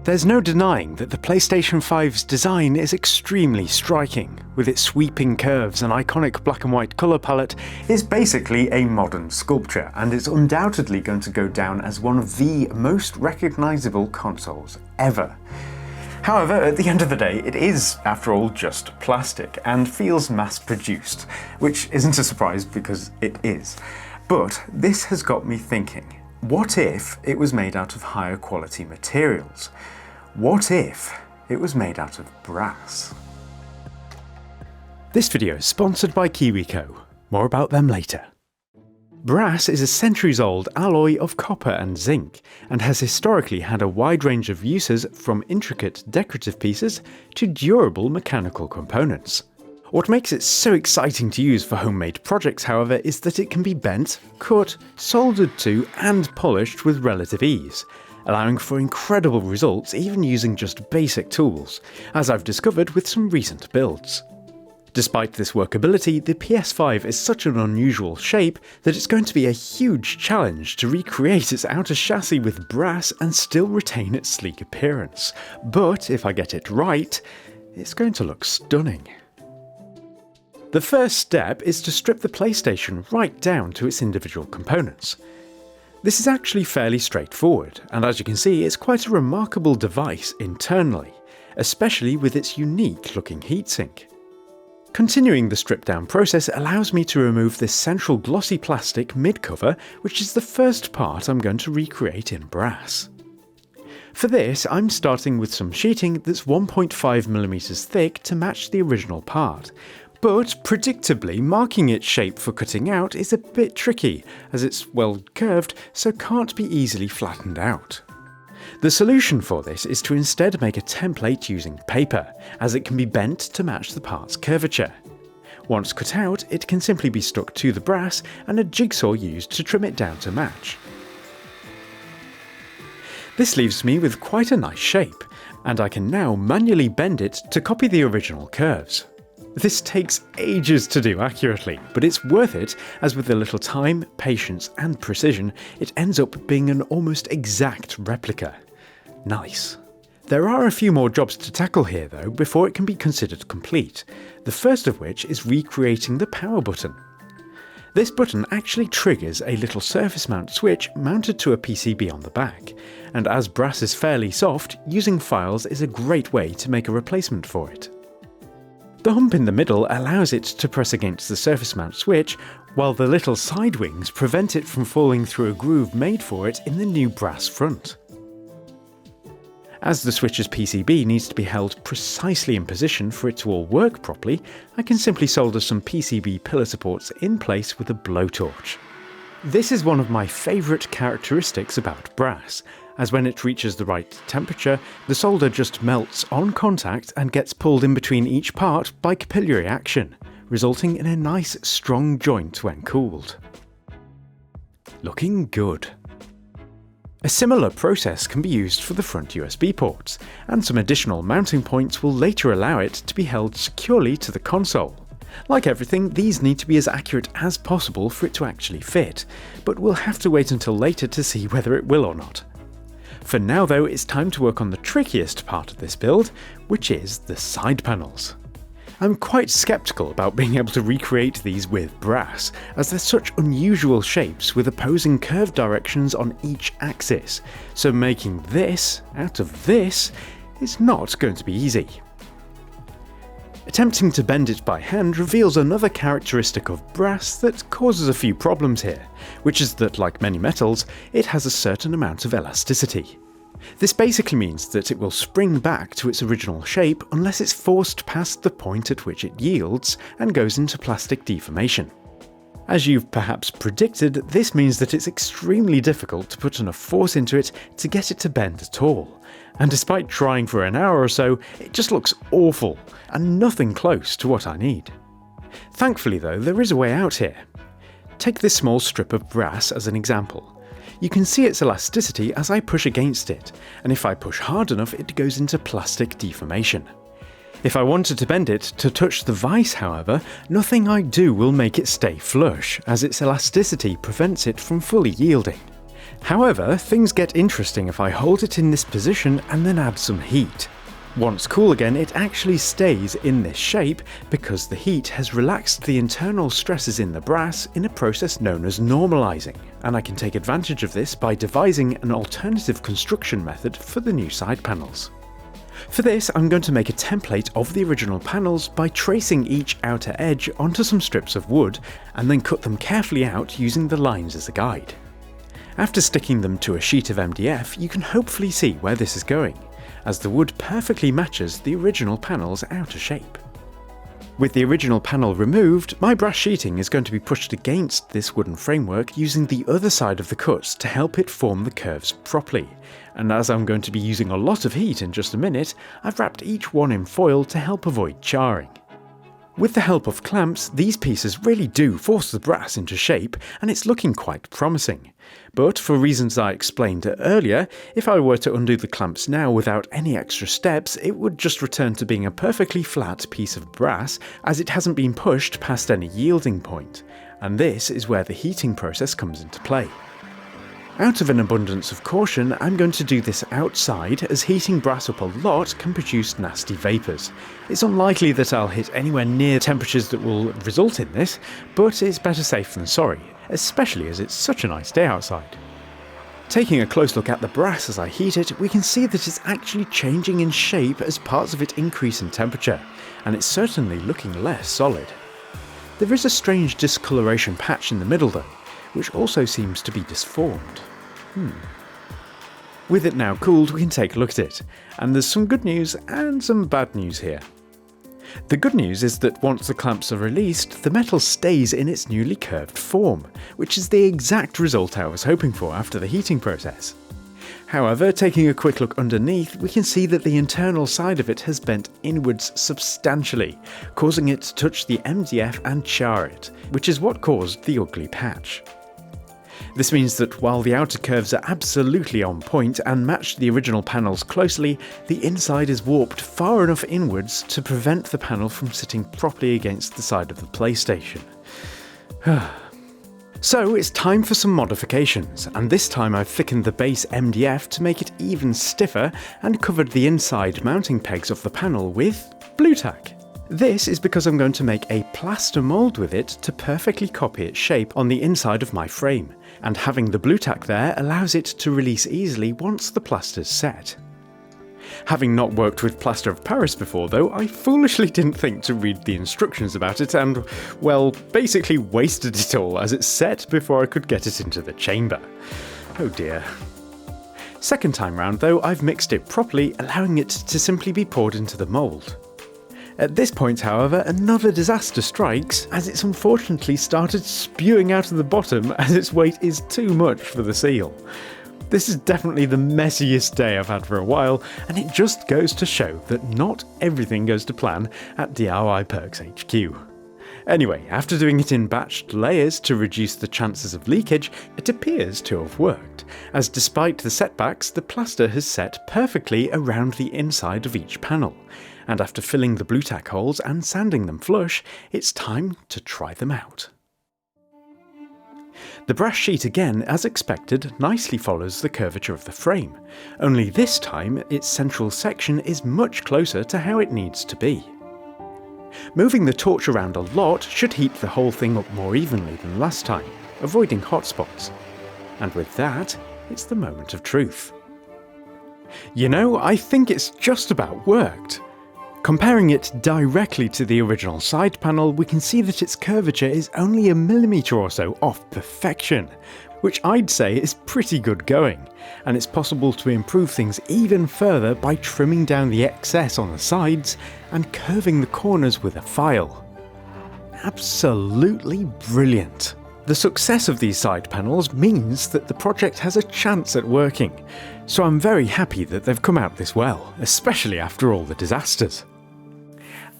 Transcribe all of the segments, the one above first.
There's no denying that the PlayStation 5's design is extremely striking. With its sweeping curves and iconic black and white colour palette, it's basically a modern sculpture, and it's undoubtedly going to go down as one of the most recognisable consoles ever. However, at the end of the day, it is, after all, just plastic, and feels mass-produced, which isn't a surprise because it is. But this has got me thinking, what if it was made out of higher quality materials? What if it was made out of brass? This video is sponsored by KiwiCo. More about them later. Brass is a centuries-old alloy of copper and zinc, and has historically had a wide range of uses from intricate decorative pieces to durable mechanical components. What makes it so exciting to use for homemade projects, however, is that it can be bent, cut, soldered to, and polished with relative ease, allowing for incredible results even using just basic tools, as I've discovered with some recent builds. Despite this workability, the PS5 is such an unusual shape that it's going to be a huge challenge to recreate its outer chassis with brass and still retain its sleek appearance. But if I get it right, it's going to look stunning. The first step is to strip the PlayStation right down to its individual components. This is actually fairly straightforward, and as you can see, it's quite a remarkable device internally, especially with its unique looking heatsink. Continuing the strip down process allows me to remove this central glossy plastic mid-cover, which is the first part I'm going to recreate in brass. For this, I'm starting with some sheeting that's 1.5mm thick to match the original part, but predictably marking its shape for cutting out is a bit tricky, as it's well curved so can't be easily flattened out. The solution for this is to instead make a template using paper, as it can be bent to match the part's curvature. Once cut out, it can simply be stuck to the brass and a jigsaw used to trim it down to match. This leaves me with quite a nice shape, and I can now manually bend it to copy the original curves. This takes ages to do accurately, but it's worth it, as with a little time, patience and precision, it ends up being an almost exact replica. Nice. There are a few more jobs to tackle here though before it can be considered complete, the first of which is recreating the power button. This button actually triggers a little surface mount switch mounted to a PCB on the back, and as brass is fairly soft, using files is a great way to make a replacement for it. The hump in the middle allows it to press against the surface mount switch, while the little side wings prevent it from falling through a groove made for it in the new brass front. As the switch's PCB needs to be held precisely in position for it to all work properly, I can simply solder some PCB pillar supports in place with a blowtorch. This is one of my favourite characteristics about brass, as when it reaches the right temperature, the solder just melts on contact and gets pulled in between each part by capillary action, resulting in a nice strong joint when cooled. Looking good. A similar process can be used for the front USB ports, and some additional mounting points will later allow it to be held securely to the console. Like everything, these need to be as accurate as possible for it to actually fit, but we'll have to wait until later to see whether it will or not. For now though, it's time to work on the trickiest part of this build, which is the side panels. I'm quite skeptical about being able to recreate these with brass, as they're such unusual shapes with opposing curved directions on each axis, so making this out of this is not going to be easy. Attempting to bend it by hand reveals another characteristic of brass that causes a few problems here, which is that, like many metals, it has a certain amount of elasticity. This basically means that it will spring back to its original shape unless it's forced past the point at which it yields and goes into plastic deformation. As you've perhaps predicted, this means that it's extremely difficult to put enough force into it to get it to bend at all, and despite trying for an hour or so, it just looks awful, and nothing close to what I need. Thankfully though, there is a way out here. Take this small strip of brass as an example. You can see its elasticity as I push against it, and if I push hard enough it goes into plastic deformation. If I wanted to bend it to touch the vise, however, nothing I do will make it stay flush, as its elasticity prevents it from fully yielding. However, things get interesting if I hold it in this position and then add some heat. Once cool again, it actually stays in this shape because the heat has relaxed the internal stresses in the brass in a process known as normalizing, and I can take advantage of this by devising an alternative construction method for the new side panels. For this, I'm going to make a template of the original panels by tracing each outer edge onto some strips of wood and then cut them carefully out using the lines as a guide. After sticking them to a sheet of MDF, you can hopefully see where this is going, as the wood perfectly matches the original panel's outer shape. With the original panel removed, my brass sheeting is going to be pushed against this wooden framework using the other side of the cuts to help it form the curves properly, and as I'm going to be using a lot of heat in just a minute, I've wrapped each one in foil to help avoid charring. With the help of clamps, these pieces really do force the brass into shape, and it's looking quite promising. But for reasons I explained earlier, if I were to undo the clamps now without any extra steps, it would just return to being a perfectly flat piece of brass, as it hasn't been pushed past any yielding point, and this is where the heating process comes into play. Out of an abundance of caution, I'm going to do this outside, as heating brass up a lot can produce nasty vapours. It's unlikely that I'll hit anywhere near temperatures that will result in this, but it's better safe than sorry, especially as it's such a nice day outside. Taking a close look at the brass as I heat it, we can see that it's actually changing in shape as parts of it increase in temperature, and it's certainly looking less solid. There is a strange discoloration patch in the middle though, which also seems to be disformed. With it now cooled, we can take a look at it, and there's some good news and some bad news here. The good news is that once the clamps are released, the metal stays in its newly curved form, which is the exact result I was hoping for after the heating process. However, taking a quick look underneath, we can see that the internal side of it has bent inwards substantially, causing it to touch the MDF and char it, which is what caused the ugly patch. This means that while the outer curves are absolutely on point and match the original panels closely, the inside is warped far enough inwards to prevent the panel from sitting properly against the side of the PlayStation. So it's time for some modifications, and this time I've thickened the base MDF to make it even stiffer and covered the inside mounting pegs of the panel with blue tack. This is because I'm going to make a plaster mould with it to perfectly copy its shape on the inside of my frame, and having the blue tack there allows it to release easily once the plaster's set. Having not worked with plaster of Paris before though, I foolishly didn't think to read the instructions about it and, well, basically wasted it all as it set before I could get it into the chamber. Oh dear. Second time round though, I've mixed it properly, allowing it to simply be poured into the mould. At this point, however, another disaster strikes, as it's unfortunately started spewing out of the bottom as its weight is too much for the seal. This is definitely the messiest day I've had for a while, and it just goes to show that not everything goes to plan at DIY Perks HQ. Anyway, after doing it in batched layers to reduce the chances of leakage, it appears to have worked, as despite the setbacks, the plaster has set perfectly around the inside of each panel. And after filling the blue tack holes and sanding them flush, it's time to try them out. The brass sheet again, as expected, nicely follows the curvature of the frame, only this time its central section is much closer to how it needs to be. Moving the torch around a lot should heat the whole thing up more evenly than last time, avoiding hot spots. And with that, it's the moment of truth. You know, I think it's just about worked. Comparing it directly to the original side panel, we can see that its curvature is only a millimetre or so off perfection, which I'd say is pretty good going, and it's possible to improve things even further by trimming down the excess on the sides and curving the corners with a file. Absolutely brilliant. The success of these side panels means that the project has a chance at working, so I'm very happy that they've come out this well, especially after all the disasters.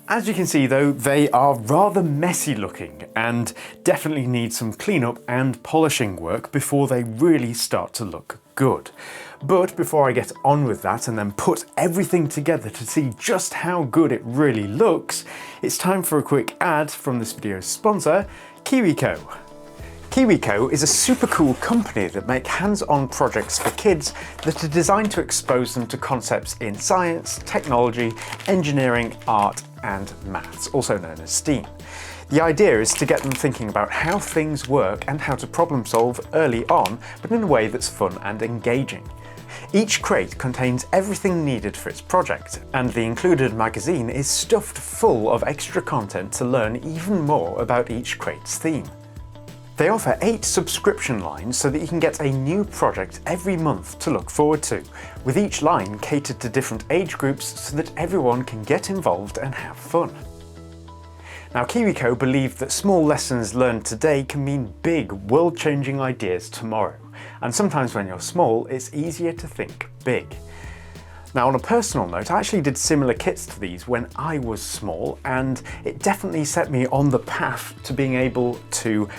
As you can see though, they are rather messy looking and definitely need some cleanup and polishing work before they really start to look good. But before I get on with that and then put everything together to see just how good it really looks, it's time for a quick ad from this video's sponsor, KiwiCo. KiwiCo is a super cool company that make hands-on projects for kids that are designed to expose them to concepts in science, technology, engineering, art, and maths, also known as STEAM. The idea is to get them thinking about how things work and how to problem solve early on, but in a way that's fun and engaging. Each crate contains everything needed for its project, and the included magazine is stuffed full of extra content to learn even more about each crate's theme. They offer 8 subscription lines so that you can get a new project every month to look forward to, with each line catered to different age groups so that everyone can get involved and have fun. Now, KiwiCo believe that small lessons learned today can mean big, world-changing ideas tomorrow, and sometimes when you're small, it's easier to think big. Now, on a personal note, I actually did similar kits to these when I was small, and it definitely set me on the path to being able to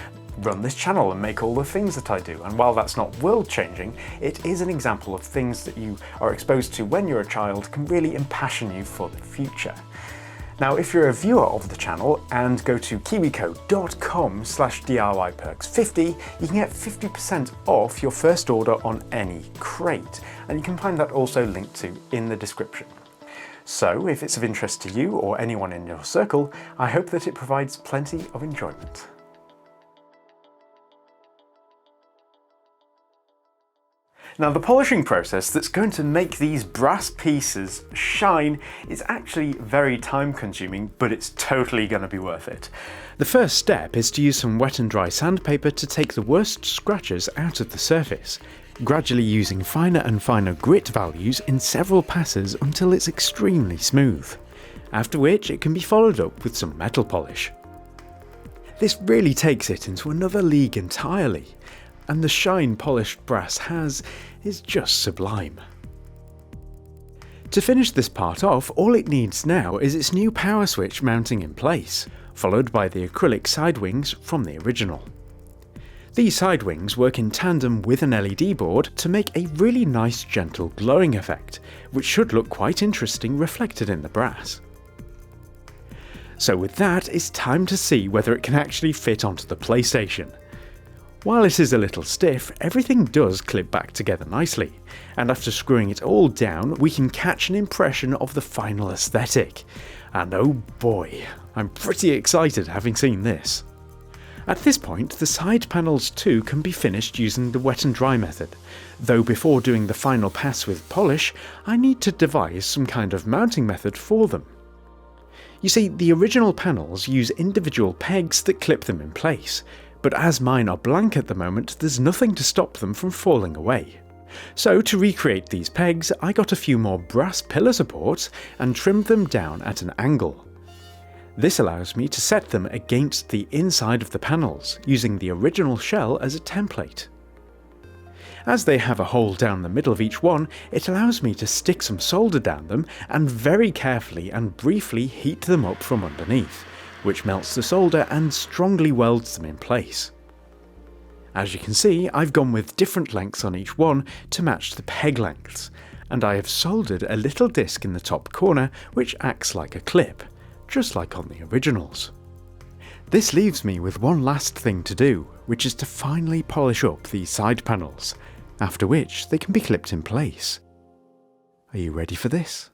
run this channel and make all the things that I do. And while that's not world-changing, it is an example of things that you are exposed to when you're a child can really impassion you for the future. Now, if you're a viewer of the channel and go to kiwico.com/DIYperks50, you can get 50% off your first order on any crate, and you can find that also linked to in the description. So, if it's of interest to you or anyone in your circle, I hope that it provides plenty of enjoyment. Now, the polishing process that's going to make these brass pieces shine is actually very time consuming, but it's totally going to be worth it. The first step is to use some wet and dry sandpaper to take the worst scratches out of the surface, gradually using finer and finer grit values in several passes until it's extremely smooth, after which it can be followed up with some metal polish. This really takes it into another league entirely, and the shine polished brass has is just sublime. To finish this part off, all it needs now is its new power switch mounting in place, followed by the acrylic side wings from the original. These side wings work in tandem with an LED board to make a really nice gentle glowing effect, which should look quite interesting reflected in the brass. So with that, it's time to see whether it can actually fit onto the PlayStation. While it is a little stiff, everything does clip back together nicely, and after screwing it all down, we can catch an impression of the final aesthetic. And oh boy, I'm pretty excited having seen this. At this point, the side panels too can be finished using the wet and dry method, though before doing the final pass with polish, I need to devise some kind of mounting method for them. You see, the original panels use individual pegs that clip them in place, but as mine are blank at the moment, there's nothing to stop them from falling away. So to recreate these pegs, I got a few more brass pillar supports and trimmed them down at an angle. This allows me to set them against the inside of the panels, using the original shell as a template. As they have a hole down the middle of each one, it allows me to stick some solder down them and very carefully and briefly heat them up from underneath, which melts the solder and strongly welds them in place. As you can see, I've gone with different lengths on each one to match the peg lengths, and I have soldered a little disc in the top corner which acts like a clip, just like on the originals. This leaves me with one last thing to do, which is to finally polish up these side panels, after which they can be clipped in place. Are you ready for this?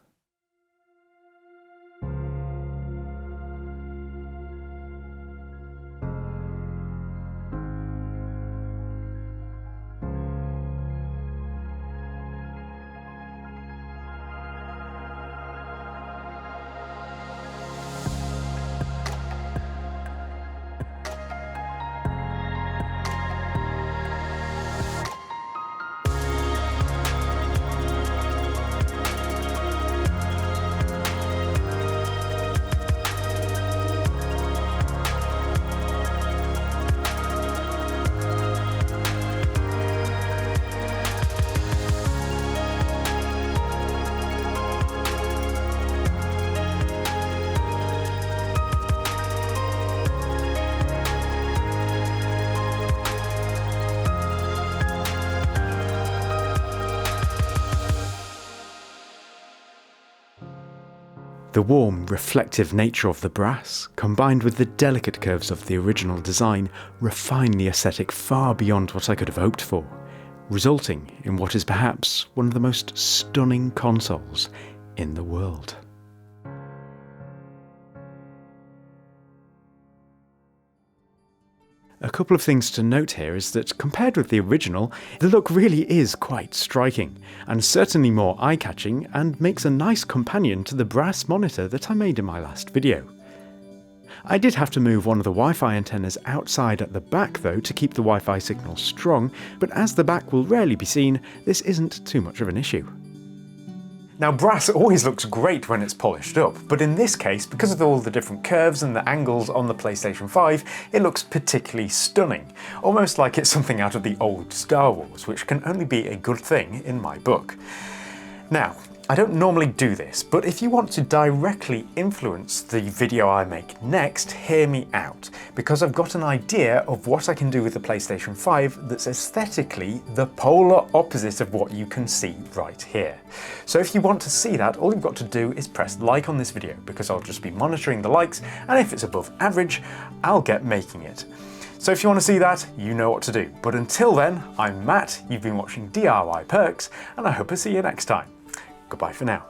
The warm, reflective nature of the brass, combined with the delicate curves of the original design, refine the aesthetic far beyond what I could have hoped for, resulting in what is perhaps one of the most stunning consoles in the world. A couple of things to note here is that compared with the original, the look really is quite striking, and certainly more eye-catching, and makes a nice companion to the brass monitor that I made in my last video. I did have to move one of the Wi-Fi antennas outside at the back though to keep the Wi-Fi signal strong, but as the back will rarely be seen, this isn't too much of an issue. Now, brass always looks great when it's polished up, but in this case, because of all the different curves and the angles on the PlayStation 5, it looks particularly stunning, almost like it's something out of the old Star Wars, which can only be a good thing in my book. Now, I don't normally do this, but if you want to directly influence the video I make next, hear me out, because I've got an idea of what I can do with the PlayStation 5 that's aesthetically the polar opposite of what you can see right here. So if you want to see that, all you've got to do is press like on this video, because I'll just be monitoring the likes, and if it's above average, I'll get making it. So if you want to see that, you know what to do. But until then, I'm Matt, you've been watching DIY Perks, and I hope I see you next time. Goodbye for now.